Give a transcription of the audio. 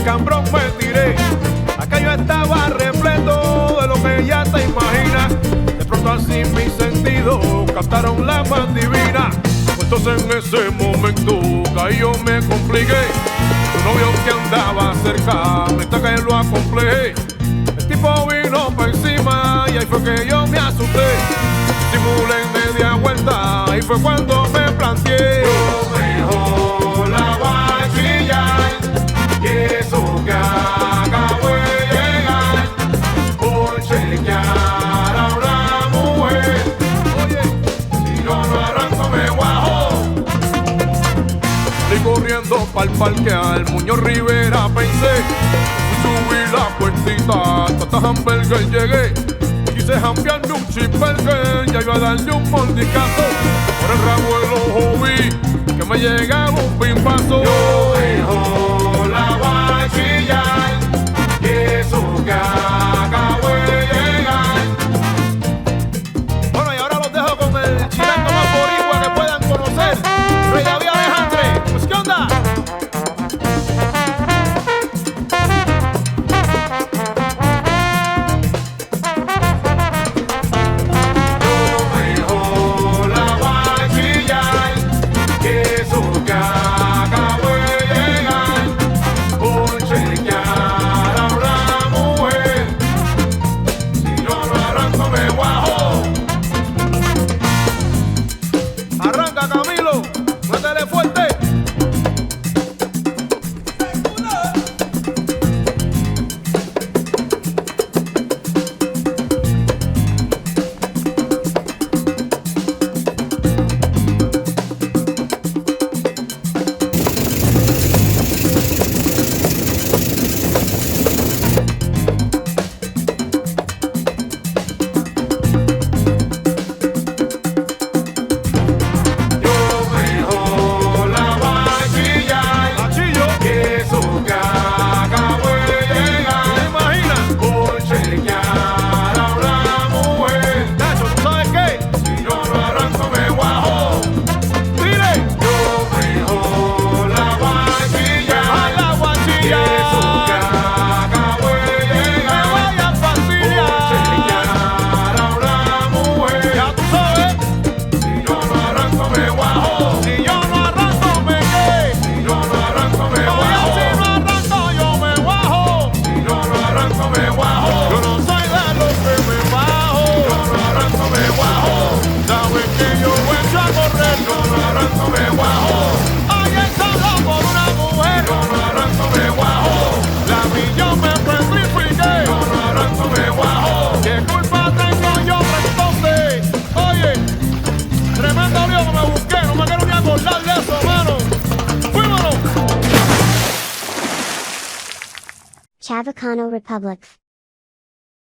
cambrón me tiré. Aquello estaba repleto de lo que ya te imaginas. De pronto así mis sentidos captaron la más divina. Entonces en ese momento que ahí yo me compliqué. Tu novio que andaba cerca, neta que lo acomplejé. El tipo vino para encima y ahí fue que yo me asusté. Simulé media vuelta y fue cuando me planteé. Yo mejor la voy a chillar, y eso que acabo de llegar por chequear a una mujer. Oye, si yo no arranco me guajo. Salí corriendo pa'l parque al Muñoz Rivera pensé. Subí la puertita, hasta hamburger llegué. Quise jampearme un cheeseburger, ya iba a darle un mordiscazo. Por el rabo del ojo vi que me llegaba un pimpazo. Yo mejor la voy a chillar, y eso que acabo de llegar. Bueno, y ahora los dejo con el chilango más boricua que puedan conocer, Rey David Alejandre. Pues, ¿qué onda? Chavacano Republic.